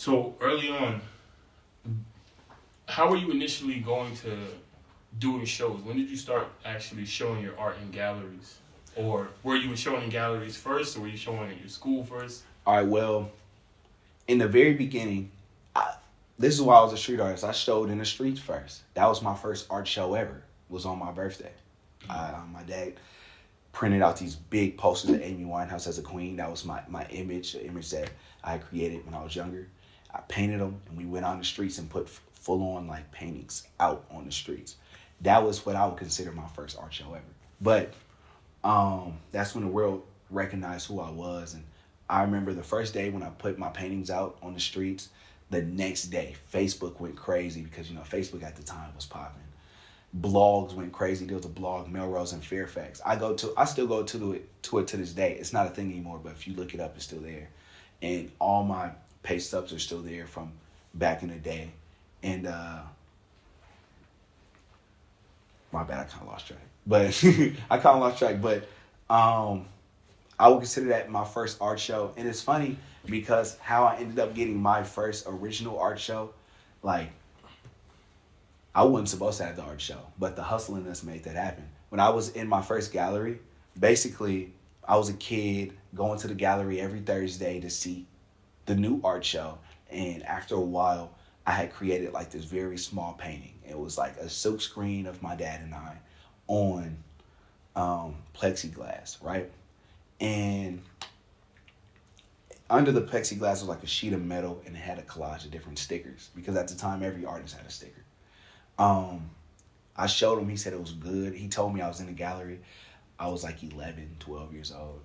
So early on, how were you initially going to doing shows? When did you start actually showing your art in galleries? Or were you showing in galleries first, or were you showing at your school first? All right, well, in the very beginning, I, this is why I was a street artist. I showed in the streets first. That was my first art show ever. Was on my birthday. My dad printed out these big posters of Amy Winehouse as a queen. That was my image, the image that I had created when I was younger. I painted them, and we went on the streets and put full on like paintings out on the streets. That was what I would consider my first art show ever. But that's when the world recognized who I was. And I remember the first day when I put my paintings out on the streets. The next day, Facebook went crazy because Facebook at the time was popping. Blogs went crazy. There was a blog, Melrose and Fairfax. I still go to it to this day. It's not a thing anymore, but if you look it up, it's still there. And all my pay stubs are still there from back in the day. And my bad, I kind of lost track. But I kind of lost track. But I would consider that my first art show. And it's funny because how I ended up getting my first original art show, like, I wasn't supposed to have the art show, but the hustliness made that happen. When I was in my first gallery, basically, I was a kid going to the gallery every Thursday to see the new art show. And after a while, I had created like this very small painting. It was like a silk screen of my dad and I on plexiglass, right? And under the plexiglass was like a sheet of metal, and it had a collage of different stickers because at the time every artist had a sticker. I showed him. He said it was good. He told me I was in the gallery. I was like 11, 12 years old.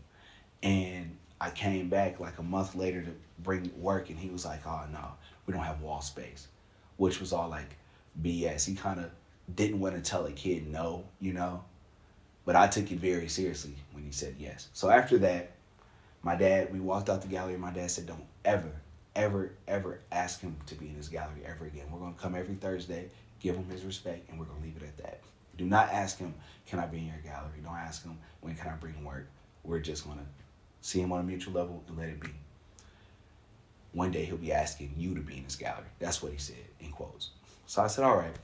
And I came back like a month later to bring work, and he was like, oh, no, we don't have wall space, which was all like BS. He kind of didn't want to tell a kid no. But I took it very seriously when he said yes. So after that, we walked out the gallery, and my dad said, don't ever, ever, ever ask him to be in this gallery ever again. We're going to come every Thursday, give him his respect, and we're going to leave it at that. Do not ask him, can I be in your gallery? Don't ask him, when can I bring work? We're just going to see him on a mutual level and let it be. One day he'll be asking you to be in his gallery. That's what he said, in quotes. So I said, all right.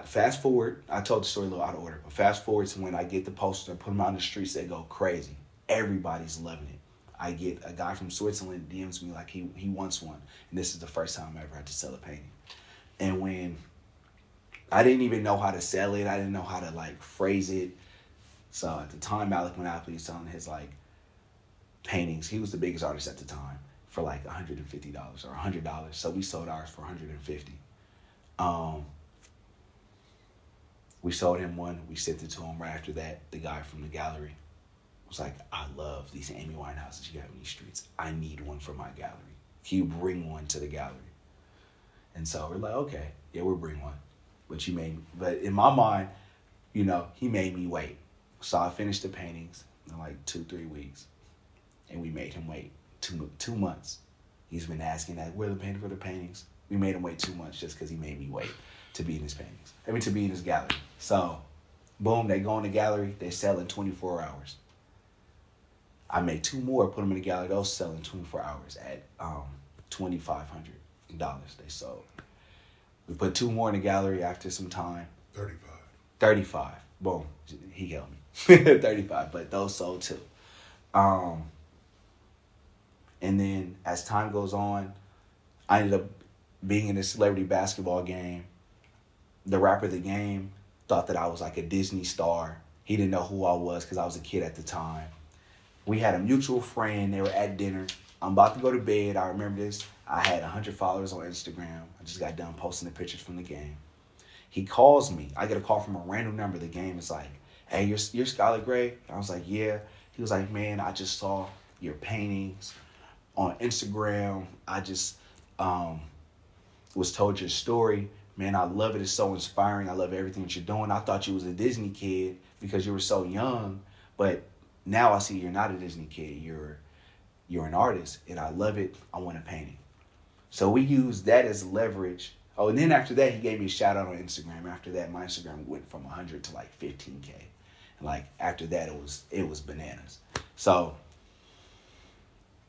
Fast forward, I told the story a little out of order, but fast forward to when I get the poster and put them out on the streets, they go crazy. Everybody's loving it. I get a guy from Switzerland DMs me like he wants one, and this is the first time I ever had to sell a painting. And when I didn't even know how to sell it, I didn't know how to like phrase it. So at the time, Malik Monopoly was selling his like paintings. He was the biggest artist at the time for like $150 or $100. So we sold ours for $150. We sold him one. We sent it to him right after that. The guy from the gallery was like, I love these Amy Winehouses you have in these streets. I need one for my gallery. Can you bring one to the gallery? And so we're like, okay, yeah, we'll bring one. But in my mind, he made me wait. So I finished the paintings in like 2-3 weeks. And we made him wait 2 months. He's been asking that, where the painting for the paintings? We made him wait 2 months just because he made me wait to be in his paintings. To be in his gallery. So, boom, they go in the gallery. They sell in 24 hours. I made 2 more, put them in the gallery. Those sell in 24 hours at $2,500. They sold. We put 2 more in the gallery after some time. 35. Boom. He held me. 35, but those sold too. And then as time goes on, I ended up being in a celebrity basketball game. The rapper of the game thought that I was like a Disney star. He didn't know who I was because I was a kid at the time. We had a mutual friend. They were at dinner. I'm about to go to bed. I remember this. I had 100 followers on Instagram. I just got done posting the pictures from the game. He calls me. I get a call from a random number. The game is like, hey, you're Skyler Grey? I was like, yeah. He was like, man, I just saw your paintings on Instagram. I just was told your story. Man, I love it. It's so inspiring. I love everything that you're doing. I thought you was a Disney kid because you were so young. But now I see you're not a Disney kid. You're an artist, and I love it. I want a painting. So we used that as leverage. Oh, and then after that, he gave me a shout out on Instagram. After that, my Instagram went from 100 to like 15K. And like after that, it was bananas. So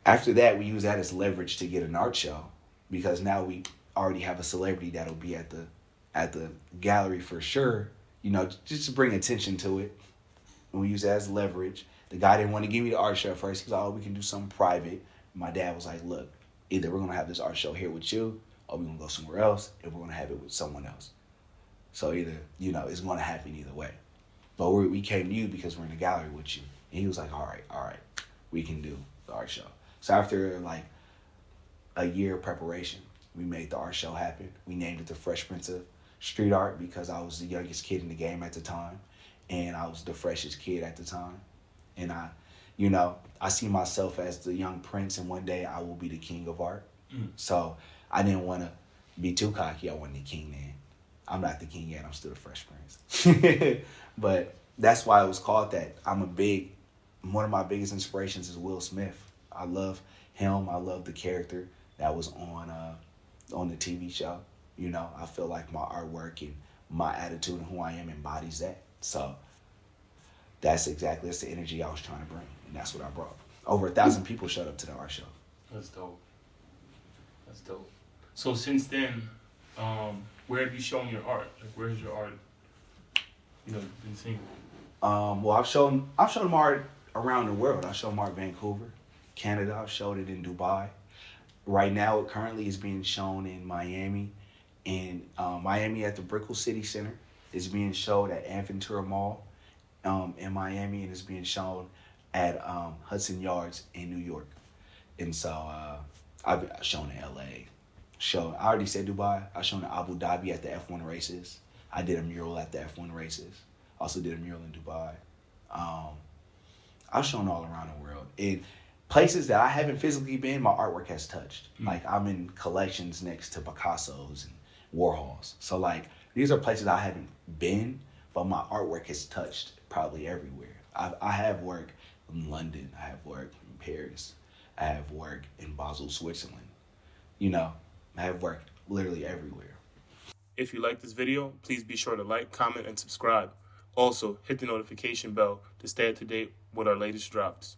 After that, we use that as leverage to get an art show because now we already have a celebrity that'll be at the gallery for sure. You know, just to bring attention to it. And we use that as leverage. The guy didn't want to give me the art show at first. He was like, "Oh, we can do something private." My dad was like, "Look, either we're gonna have this art show here with you, or we're gonna go somewhere else, and we're gonna have it with someone else. So either it's gonna happen either way. But we came to you because we're in the gallery with you." And he was like, all right, we can do the art show. So after like a year of preparation, we made the art show happen. We named it the Fresh Prince of Street Art because I was the youngest kid in the game at the time, and I was the freshest kid at the time. And I see myself as the young prince, and one day I will be the king of art. So I didn't want to be too cocky. I wasn't the king then. I'm not the king yet. I'm still the Fresh Prince. But that's why it was called that. One of my biggest inspirations is Will Smith. I love him. I love the character that was on the TV show. I feel like my artwork and my attitude and who I am embodies that. So that's the energy I was trying to bring, and that's what I brought. Over 1,000 people showed up to the art show. That's dope. So since then, where have you shown your art? Like, where's your art? Been seen. Well, I've shown my art around the world. I showed my art in Vancouver, Canada. I've showed it in Dubai. Right now, it currently is being shown in Miami. In Miami at the Brickell City Center. It's being showed at Aventura Mall in Miami, and it's being shown at Hudson Yards in New York. And so I've shown in LA. I already said Dubai. I've shown in Abu Dhabi at the F1 races. I did a mural at the F1 races. Also did a mural in Dubai. I've shown all around the world. In places that I haven't physically been, my artwork has touched. Like, I'm in collections next to Picasso's and Warhols. So, like, these are places I haven't been, but my artwork has touched probably everywhere. I have work in London. I have work in Paris. I have work in Basel, Switzerland. I have work literally everywhere. If you like this video, please be sure to like, comment, and subscribe. Also, hit the notification bell to stay up to date with our latest drops.